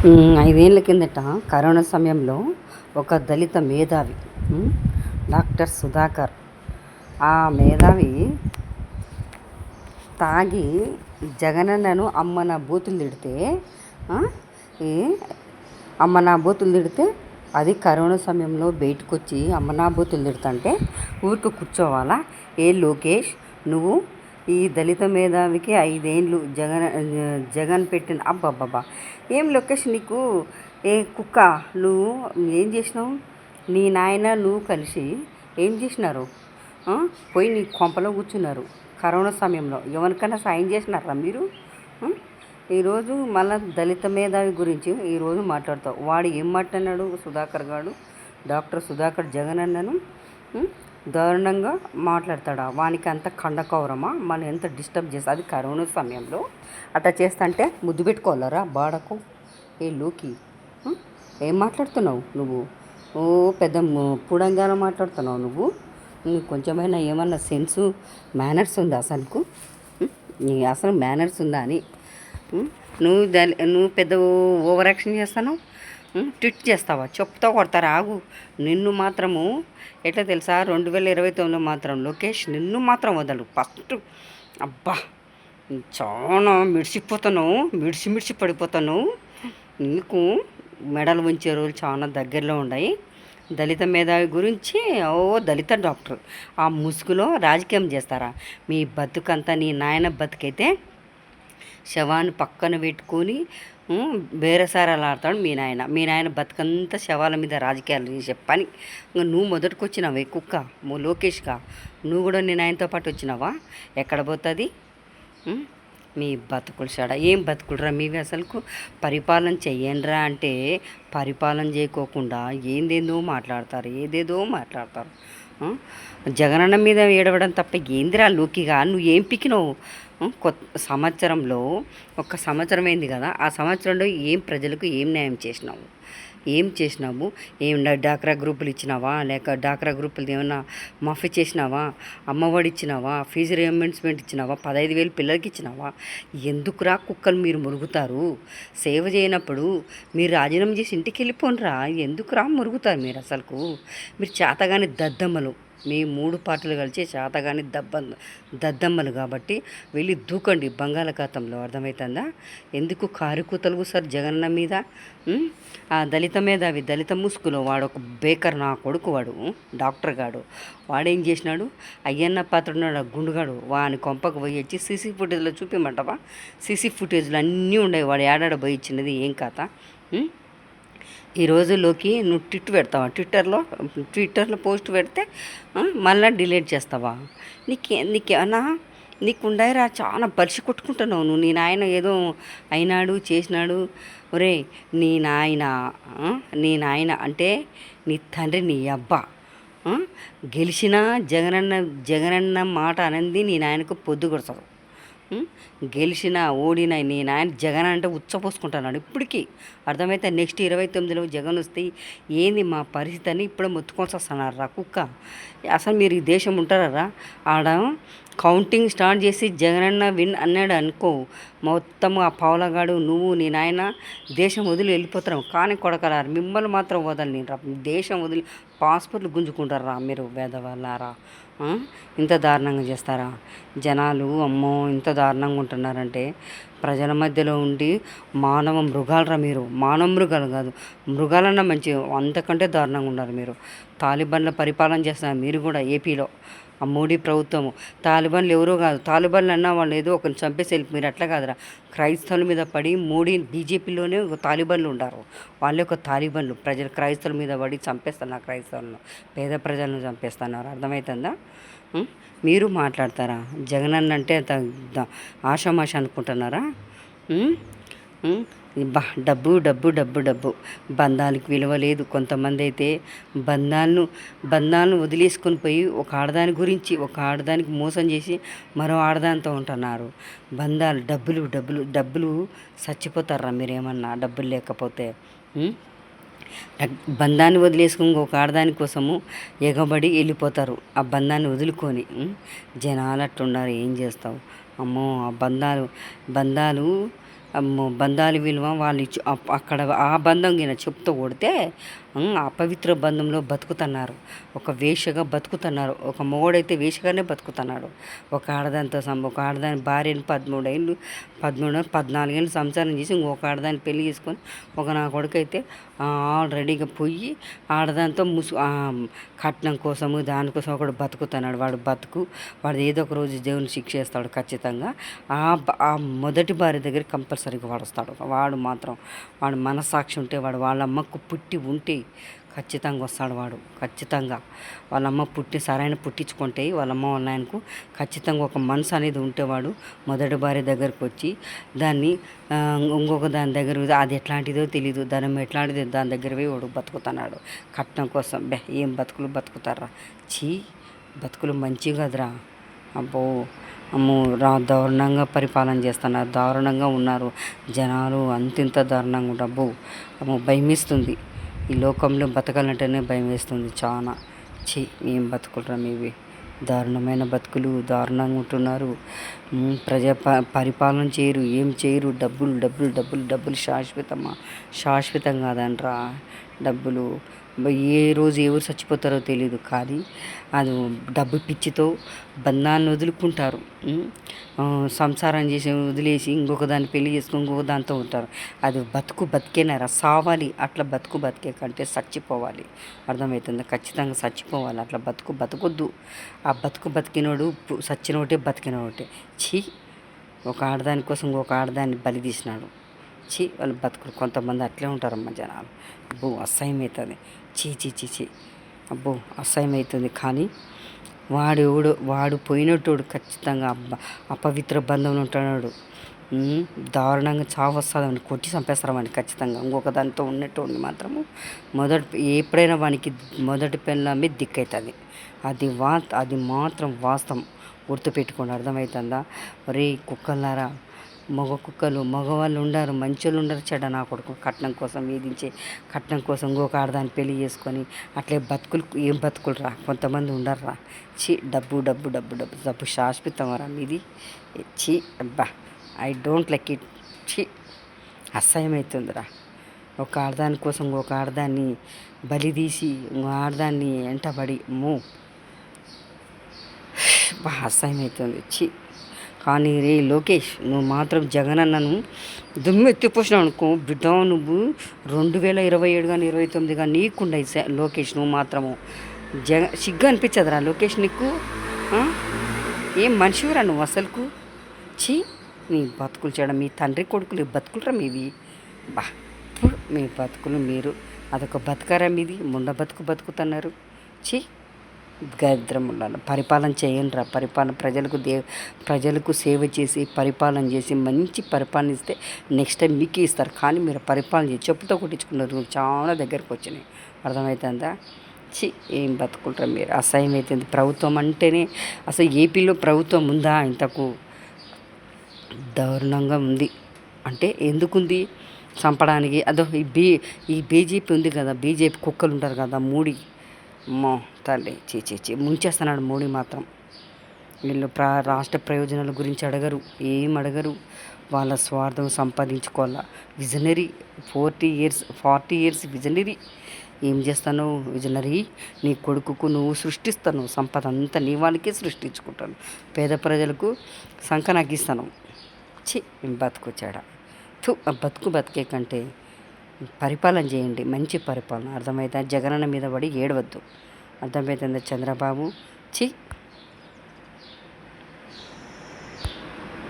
5 ఏళ్ల కిందట కరోనా సమయంలో ఒక దళిత మేధావి ఉమ్, డాక్టర్ సుధాకర్. ఆ మేధావి తాగి జగనన్నను అమ్మ నా బూతులు తిడితే ఆ, ఈ అమ్మ నా బూతులు తిడితే అది కరోనా సమయంలో బయటకు వచ్చి అమ్మ నా బూతులు తిడుతుంటే ఊరికి కూర్చోవాలా? ఏ లోకేష్, నువ్వు ఈ దళిత మేధావికి 5 ఏళ్ళు జగన్ పెట్టిన అబ్బబ్బబ్బా! ఏం లోకేష్ నీకు ఏ కుక్క, నువ్వు ఏం చేసినావు? నీ నాయన నువ్వు కలిసి ఏం చేసినారు? పోయి నీ కొంపలో కూర్చున్నారు కరోనా సమయంలో. ఎవరికైనా సాయం చేసినారా మీరు? ఆ? ఈరోజు మళ్ళా దళిత మేధావి గురించి ఈరోజు మాట్లాడతావు. వాడు ఏం మాట్లాడినాడు? సుధాకర్ గారు, డాక్టర్ సుధాకర్ జగనన్నను దారుణంగా మాట్లాడతాడా? వానికి అంత కండకౌరమా? మనం ఎంత డిస్టర్బ్ చేస్తా? అది కరోనా సమయంలో అట్లా చేస్తంటే ముద్దు పెట్టుకోవాలరా బాడకు? ఏ లోకి, ఏం మాట్లాడుతున్నావు నువ్వు? ఓ పెద్ద పుడంగాన మాట్లాడుతున్నావు నువ్వు. నీకు కొంచెమైనా ఏమన్నా సెన్సు, మేనర్స్ ఉందా అసలుకు? నీ అసలు మేనర్స్ ఉందా అని నువ్వు పెద్ద ఓవర్ యాక్షన్ చేస్తాను. ట్విట్ చేస్తావా? చెప్తా కొడతారా? ఆగు. నిన్ను మాత్రము ఎట్లా తెలుసా, 2029 మాత్రం లోకేష్ నిన్ను మాత్రం వదలు ఫస్ట్. అబ్బా, చాలా మిడిసిపోతున్నావు, మిడిసి పడిపోతాను. నీకు మెడలు ఉంచే రోజులు చాలా దగ్గరలో ఉన్నాయి. దళిత మేధావి గురించి దళిత డాక్టర్ ఆ ముసుగులో రాజకీయం చేస్తారా? మీ బతుకంతా నీ నాయన బతుకైతే శవాన్ని పక్కన పెట్టుకొని బేరసారాలు ఆడతాడు మీ నాయన. మీ నాయన బతుకంతా శవాల మీద రాజకీయాలు చేసే పని. నువ్వు మొదటికి వచ్చినావే కుక్క, లోకేష్గా. నువ్వు కూడా నీ నాయనతో పాటు వచ్చినావా? ఎక్కడ పోతుంది మీ బతుకులు? షడ ఏం బతుకులరా మీవి అసలుకు? పరిపాలన చెయ్యండిరా అంటే పరిపాలన చేయకోకుండా ఏదేదో మాట్లాడతారు. జగనన్న మీద ఏడవడం తప్ప ఏందిరా లోకిగా? నువ్వు ఏం పికినావు? కొత్త సంవత్సరంలో, ఒక సంవత్సరం అయింది కదా, ఆ సంవత్సరంలో ఏం ప్రజలకు ఏం న్యాయం చేసినావు? ఏం డాక్రా గ్రూపులు ఇచ్చినావా? లేక డాక్రా గ్రూపులు ఏమన్నా మాఫీ చేసినావా? అమ్మఒడి ఇచ్చినావా? ఫీజు రియంబర్స్మెంట్ ఇచ్చినావా? 15,000 పిల్లలకి ఇచ్చినావా? ఎందుకురా కుక్కలు మీరు మురుగుతారు? సేవ చేయనప్పుడు మీరు రాజీనామా చేసి ఇంటికి వెళ్ళిపోండిరా. ఎందుకురా మురుగుతారు మీరు అసలుకు? మీరు చేతగాని దద్దమ్మలు. మీ 3 పార్టీలు కలిసి చేతగాని దద్దమ్మలు కాబట్టి వెళ్ళి దూకండి బంగాళాఖాతంలో. అర్థమవుతుందా? ఎందుకు కారుకూతలు సార్ జగన్న మీద? ఆ దళిత మేధావి, దళిత ముసుగులో వాడు ఒక బేకర్ నా కొడుకు, వాడు డాక్టర్ గాడు. వాడేం చేసినాడు? అయ్యన్న పాత్రున్నాడు గుండుగాడు. వాని కొంపకు పోయి వచ్చి సీసీ ఫుటేజ్లో చూపిమంటావా? సీసీ ఫుటేజ్లు అన్నీ ఉన్నాయి. వాడు ఏడాడ పోయి ఇచ్చినది ఏం కథ? ఈ రోజుల్లోకి నువ్వు ట్విట్ పెడతావా? ట్విట్టర్లో పోస్ట్ పెడితే మళ్ళీ డిలీట్ చేస్తావా? నీకేమన్నా నీకుండాయిరా? చాలా బలిసి కొట్టుకుంటున్నావు నువ్వు. నీ నాయన ఏదో అయినాడు చేసినాడు. ఒరే నీ నాయన అంటే నీ తండ్రి, నీ అబ్బా గెలిచిన జగనన్న మాట అనేది నీ నాయనకు పొద్దు కొడతారు. గెలిచిన ఓడిన నీ నాయన జగన్ అంటే ఉచ్చపోసుకుంటున్నాడు ఇప్పటికీ. అర్థమైతే నెక్స్ట్ 29లో జగన్ వస్తే ఏంది మా పరిస్థితి అని ఇప్పుడే మొత్తుకోవాల్సి వస్తున్నారు రా కుక్క. అసలు మీరు ఈ దేశం ఉంటారా? ఆడ కౌంటింగ్ స్టార్ట్ చేసి జగనన్న విన్ అన్నాడు అనుకో, మొత్తము ఆ పావులగాడు నువ్వు నీ నాయన దేశం వదిలి వెళ్ళిపోతారు. కానీ కొడకలారు మిమ్మల్ని మాత్రం వదలని రా. దేశం వదిలి పాస్పోర్ట్లు గుంజుకుంటారా మీరు వేదవాళ్ళారా? ఇంత దారుణంగా చేస్తారా జనాలు? అమ్మో, ఇంత దారుణంగా ఉంటున్నారంటే ప్రజల మధ్యలో ఉండి మానవ మృగాలరా మీరు. మానవ మృగాలు కాదు, మృగాలన్నా మంచి, అంతకంటే దారుణంగా ఉన్నారు మీరు. తాలిబాన్ల పరిపాలన చేస్తున్నారు మీరు కూడా ఏపీలో. ఆ మోడీ ప్రభుత్వము తాలిబాన్లు ఎవరో కాదు. తాలిబాన్లు అన్నా వాళ్ళు ఏదో ఒకరిని చంపేసి వెళ్ళి, మీరు అట్లా కాదురా. క్రైస్తవుల మీద పడి మోడీ బీజేపీలోనే ఒక తాలిబాన్లు ఉంటారు. వాళ్ళే ఒక తాలిబాన్లు. క్రైస్తవుల మీద పడి చంపేస్తున్నారు. క్రైస్తవులను, పేద ప్రజలను చంపేస్తున్నారు. అర్థమవుతుందా? మీరు మాట్లాడతారా? జగనన్న అంటే అంత ఆషామాష అనుకుంటున్నారా? డబ్బు. బంధాలకు విలువ లేదు. కొంతమంది అయితే బంధాలను వదిలేసుకొని పోయి ఒక ఆడదానికి మోసం చేసి మరో ఆడదానితో ఉంటున్నారు. బంధాలు, డబ్బులు చచ్చిపోతారా మీరేమన్నా డబ్బులు లేకపోతే? బంధాన్ని వదిలేసుకుని ఒక ఆడదాని కోసము ఎగబడి వెళ్ళిపోతారు. ఆ బంధాన్ని వదులుకొని జనాలు అట్టున్నారు. ఏం చేస్తావు? అమ్మో, ఆ బంధాలు అమ్మో బంధాల విలువ వాళ్ళు అక్కడ ఆ బంధం గిన చెప్తూ కొడితే అపవిత్ర బంధంలో బతుకుతున్నారు. ఒక వేశ్యగా బతుకుతున్నారు. ఒక మొగుడైతే వేశ్యగానే బతుకుతున్నాడు. ఒక ఆడదాని భార్యని 14 ఏళ్ళు సంసారం చేసి ఇంకొక ఆడదాన్ని పెళ్లి చేసుకొని నా కొడుకైతే ఆల్రెడీగా పోయి ఆడదాంతో కట్నం కోసము దానికోసం ఒకడు బతుకుతున్నాడు. వాడు ఏదో ఒక రోజు దేవుని శిక్ష వేస్తాడు ఖచ్చితంగా. ఆ మొదటి భార్య దగ్గర కంపల్సరీగా వాడు వాడు మనస్సాక్షి ఉంటే వాళ్ళ అమ్మకు పుట్టి ఉంటే ఖచ్చితంగా వస్తాడు. ఖచ్చితంగా వాళ్ళ అమ్మ పుట్టించుకుంటే వాళ్ళ అమ్మ వాళ్ళ ఆయనకు ఖచ్చితంగా ఒక మనసు అనేది ఉంటేవాడు మొదటి భార్య దగ్గరకు వచ్చి దాన్ని ఇంకొక దాని దగ్గర అది ఎట్లాంటిదో తెలీదు, ధనం ఎట్లాంటిదో దాని దగ్గర పోయి వాడు బతుకుతున్నాడు కట్నం కోసం. ఏం బతుకుతారా బతుకులు మంచి కదరా. అబ్బో దారుణంగా పరిపాలన చేస్తున్నారు, దారుణంగా ఉన్నారు జనాలు. అంతింత దారుణంగా డబ్బు భయమేస్తుంది. ఈ లోకంలో బతకాలంటేనే భయం వేస్తుంది చాలా. ఏం బతుకులరా మీవి, దారుణమైన బతుకులు, దారుణంగా ఉంటున్నారు. పరిపాలన చేయరు, ఏం చేయరు. డబ్బులు శాశ్వతం కాదనరా డబ్బులు. ఏ రోజు ఎవరు చచ్చిపోతారో తెలియదు, కానీ అది డబ్బు పిచ్చితో బంధాన్ని వదులుకుంటారు. సంసారం చేసి వదిలేసి ఇంకొక దాన్ని పెళ్లి చేసుకొని ఇంకొక దాంతో ఉంటారు. అది బతికేనారా, సావాలి. అట్లా బతికే కంటే చచ్చిపోవాలి. అర్థమవుతుందా? ఖచ్చితంగా చచ్చిపోవాలి. అట్లా బతకొద్దు. ఆ బతికినోడు చచ్చినోటే బతికినోటే. ఒక ఆడదాని కోసం ఇంకొక ఆడదాన్ని బలి తీసినాడు. వాళ్ళు బతుకులు కొంతమంది అట్లే ఉంటారమ్మ జనాలు. అబ్బో అసహ్యం అవుతుంది. అబ్బో అసహ్యం అవుతుంది. కానీ వాడు పోయినట్టు ఖచ్చితంగా అపవిత్ర బంధంలో ఉంటున్నాడు. దారుణంగా చావు వస్తుందని కొట్టి చంపేస్తారని ఖచ్చితంగా. ఇంకొక దానితో ఉన్నట్టు మాత్రము ఎప్పుడైనా వానికి మొదటి పెళ్ళామే దిక్కవుతుంది. అది మాత్రం వాస్తవం. గుర్తుపెట్టుకోండి. అర్థమవుతుందా? ఒరే కుక్కలారా, మగవాళ్ళు ఉండారు, మంచోళ్ళు ఉండరు. నా కొడుకు కట్నం కోసం వేధించే, కట్నం కోసం ఇంకొక ఆడదాన్ని పెళ్లి చేసుకొని అట్లే ఏం బతుకులు రా. కొంతమంది ఉండర్రా. డబ్బు శాశ్వతం రా మీది. అబ్బా ఐ డోంట్ లైక్ ఇట్. అసహ్యం అవుతుందిరా. ఒక ఆడదాని కోసం ఇంకొక ఆడదాన్ని బలి తీసి ఆడదాన్ని వెంటబడి అసహ్యం అవుతుంది. కానీ రే లోకేష్, నువ్వు మాత్రం జగన్ అన్నను దుమ్మెత్తిపోసినావు అనుకో బిడ్డ. నువ్వు 2027 కానీ 29 కానీ నీకుండయి లోకేష్. నువ్వు మాత్రము సిగ్గు అనిపించదురా లోకేష్ నీకు? ఏం మనిషిరా నువ్వు అసలుకు? నీ బతుకులు చేయడం, మీ తండ్రి కొడుకులు బతుకులరా మీవి. మీ బతుకులు మీరు అదొక బతకారా మీది? ముండ బతుకుతున్నారు. గద్రములను పరిపాలన చేయండిరా. ప్రజలకు సేవ చేసి పరిపాలన చేసి మంచి పరిపాలన ఇస్తే నెక్స్ట్ టైం మీకే ఇస్తారు. కానీ మీరు పరిపాలన చేసి చెప్పుతో కొట్టించుకున్నారు. చాలా దగ్గరకు వచ్చినాయి. అర్థమవుతుందా? ఏం బతుకుంటారా మీరు? అసహ్యం అవుతుంది. ప్రభుత్వం అంటేనే అసలు ఏపీలో ప్రభుత్వం ఉందా? ఇంతకు దారుణంగా ఉంది. అంటే ఎందుకుంది? చంపడానికి. అదో ఈ బీజేపీ ఉంది కదా, బీజేపీ కుక్కలు ఉంటారు కదా, మోడీ. తల్లి ముంచేస్తున్నాడు మోడీ మాత్రం. వీళ్ళు రాష్ట్ర ప్రయోజనాల గురించి ఏం అడగరు. వాళ్ళ స్వార్థం సంపాదించుకోవాలా. Visionary 40 years visionary. ఏం చేస్తాను విజనరీ? నీ కొడుకుకు నువ్వు సృష్టిస్తాను సంపద అంతా, నీ వాళ్ళకే సృష్టించుకుంటాను. పేద ప్రజలకు సంఖ నాకు ఇస్తాను. ఏం బతుకొచ్చాడా? బతికే కంటే పరిపాలన చేయండి, మంచి పరిపాలన. అర్థమవుతుంది? జగనన్న మీద పడి ఏడవద్దు. అర్థమవుతుందా చంద్రబాబు?